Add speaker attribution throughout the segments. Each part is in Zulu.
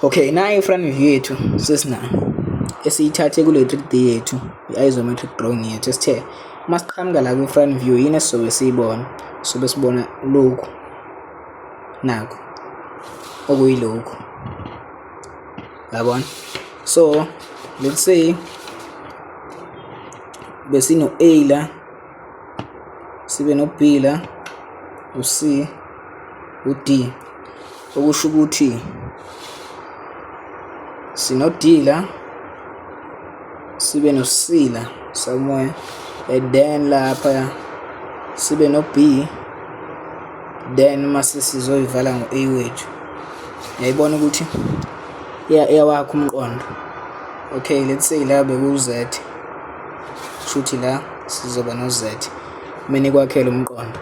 Speaker 1: Okay, nayo i-front view yethu sesinayo esiyithathe kule 3D yethu i-isometric drawing yethu esithe masiqhamuka la kwi-front view yini esizobe siyibona. Sobe sibona lokhu nakho okuyilokhu, yabona. So let's say besino A la, sibe no B la, u-C, u-D, okusho ukuthi sino D la, sibe no C la somewhere, and then lapha sibe no B, then mase sizoyivala ngo-A wethu. Yayibona ukuthi iyawakha umqondo. Okay, let's say la beku-Z, shuthi la sizoba no-Z, kumele kwakhele umqondo.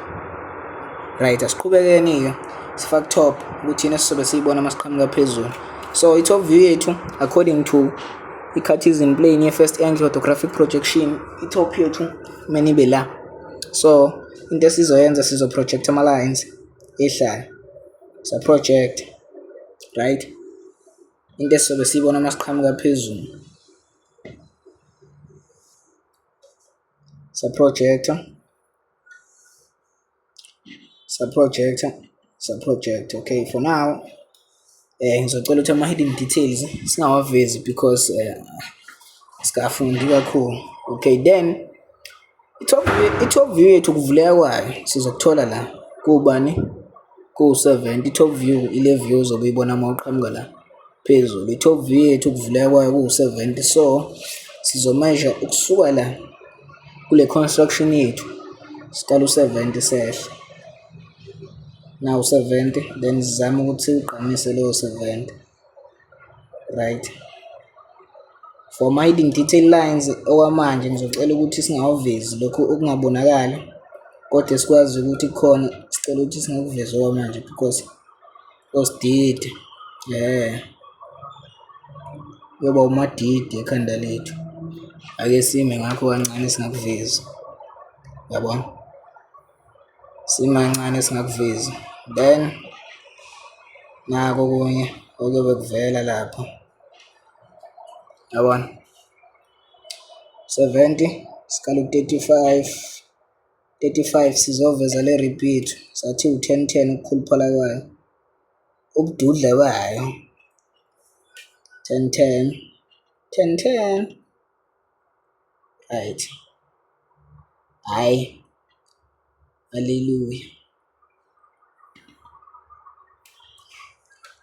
Speaker 1: Right, asiqhubekeni-ke sifake top ukuthi yini sizobe siyibona masiqhamuka phezulu. So i-top view yethu according to i-Cartesian plane ye-first angle orthographic projection, i-top yethu kumele ibe la. So into esizoyenza sizoproject ama-lines ehlayo, sa-project, right, into esizobe siyibona masiqhamuka phezulu, sa-project. Okay, for now ngizocela ukuthi ama-hidden details singawavezi because sikafundi kakhulu. Okay, then i-top view yethu kuvuleka kwayo sizokuthola la kubani, ku-70. i-top view ile view ozobe uyibona uma uqhamuka la phezulu. i-top view yethu kuvuleka kwayo ku-70, so sizomeasure ukusuka la kule construction yethu siqala u-70 sehla. Now 70, then sizame ukuthi uqinise leyo 70, right. For my hidden detail lines okwamanje ngizocela ukuthi singawavezi lokho okungabonakala, kodwa sikwazi ukuthi khona sicela ukuthi singakuvezi okwamanje because osidide yoba umadide ekhanda lethu. Ake sime ngakho kancane singakuvezi, yabona, sime kancane singakuvezi. Then nako kunye okuyobe kuvela lapho, yabona. 70 sikala u-35 sizoveza le repeat, sathi u-10 ukukhuluphala kwayo, ubududla bayo 10, right. Hayi, haleluya.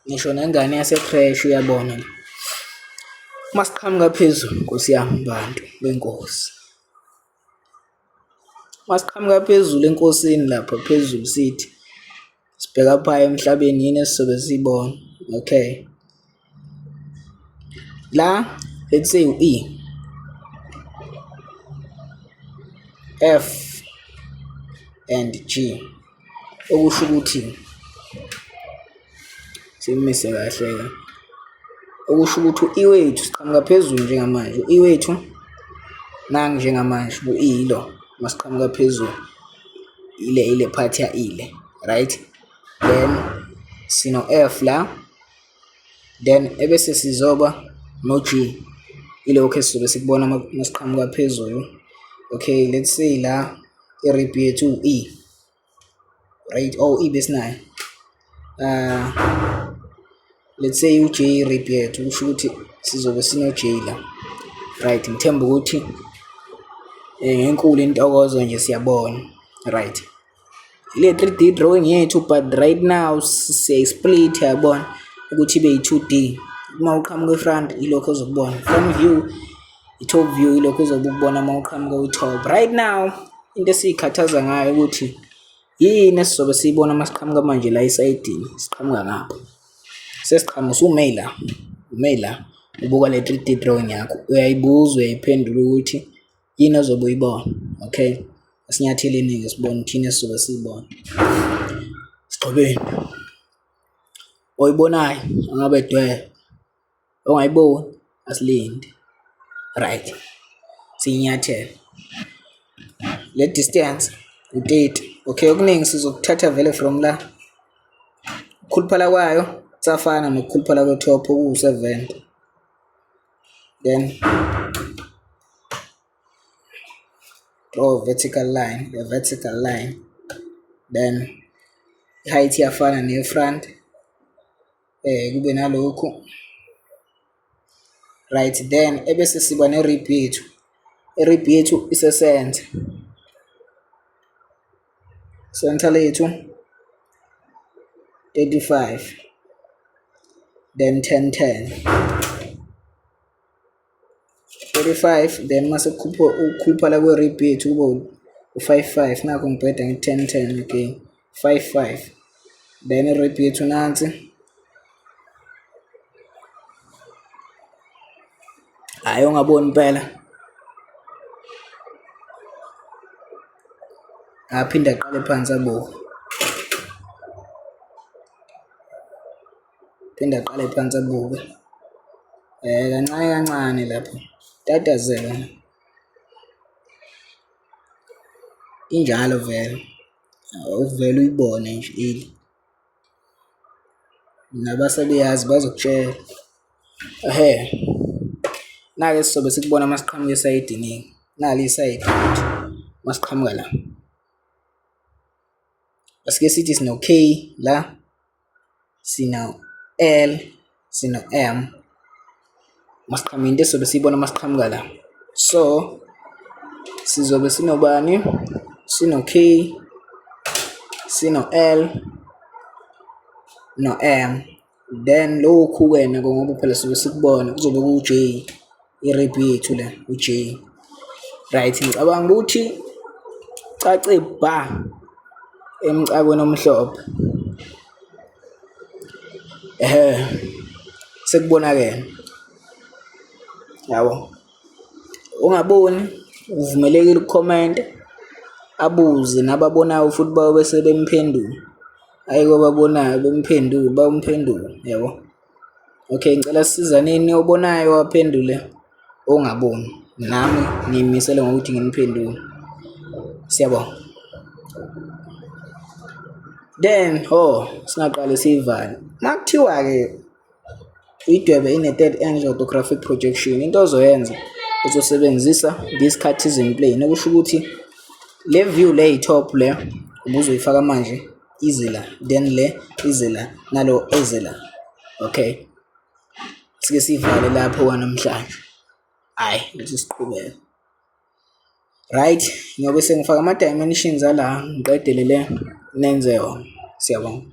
Speaker 1: Ngisho nengane yase-crash uyabona masiqhamuka phezulu, Nkosi yami, bantu benkosi, masiqhamuka phezulu enkosini lapha phezulu sithi sibheka phaya emhlabeni yini esizobe siyibona. Okay, la let's say u-E, F and G, okusho ukuthi simise kahle, okusho ukuthi u-E wethu siqhamuka phezulu njengamanje, u-E wethu nangu njengamanje, u-E lo masiqhamuka phezulu ile part ya ile, right. Then sino F la, then ebese sizoba no G, ilokho esizobe sikubona masiqhamuka phezulu. Okay, let's say la i-rib yethu u-E, right, or E besinayo, let's say u-J i-rib yethu, kusho ukuthi sizobe sino J la, right. Ngithemba ukuthi ngenkulu intokozo nje siyabona, right. Ile 3D drawing yethu, but right now siya-split, yabona, ukuthi ibe yi-2D. Uma uqhamuka e-front ilokho ozokubona, front view, i-top view ilokho uzobe ukubona uma uqhamuka kwi-top. Right now into esiyikhathaza ngayo ukuthi yini esizobe siyibona masiqhamuka manje la esayidini, siqhamuka ngapha, sesiqhamuka ume la ubuka le 3D drawing yakho, uyayibuza, uyayiphendula ukuthi yini ozobe uyibona. Okay, asinyatheleni-ke sibone thina esizobe siyibona. Sigqobeni oyibonayo angabe dwele, ongayiboni asilinde, right. Siyinyathela le distance u-30. Okay, okuningi sizokuthatha vele from la, ukukhuluphala kwayo kusafana nokukhuluphela kwe-top okuwu-70. Then draw a vertical line, then height iyafana ne-front, kube nalokhu, right. Then ebese siba ne-rib yethu, i-rib yethu ise-center, center lethu 35, then 10 35, then mase ukukhuphala kwe-rib yethu kube u-55, nakho ngibheda nge-10 okay, 55, then i-rib yethu nansi, hayi ungaboni impela, aphinde aqale phansi abuke, kancane kancane lapho, tatazela injalo vele, uvele uyibone nje ili, nabasebeyazi bazokutshela. Na-ke sizobe sikubona masiqhamuka esayidini, nali isayidi masiqhamuka la, asike sithi sino K la, sino L, sino M, masiqhamuka into esizobe siyibona masiqhamuka la. So sizobe sinobani, sino K, sino L, no M, then lokhu wena ngoba phela sizobe sikubona kuzobe ku-J, i-rib yethu la u-J, right. Ngicabanga ukuthi cace ba emcakweni omhlophe, sekubonakele, yabo. Ungaboni uvumelekile ucomment, abuze nababonayo futhi bayo bese bemphendula, hayi kwababonayo bemphendule bamphendule, yabo. Okay, ngicela sisizaneni obonayo waphendule, ongaboni nami ngimisele ngokuthi nginiphendule, siyabona. Then singaqale siyivale, makuthiwa-ke idwebe ine-third angle orthographic projection, into ozoyenza uzosebenzisa this Cartesian plane, okusho ukuthi le view le yi-top le ubuzoyifaka manje ize la, then le ize la, nalo eze la, okay. Sike sivale lapho wanamhlanje, hayi ukuthi siqhubeke, right. Ngiyobe sengifaka ama-dimensions ala, ngiqedele le nenze yona, siyabonga.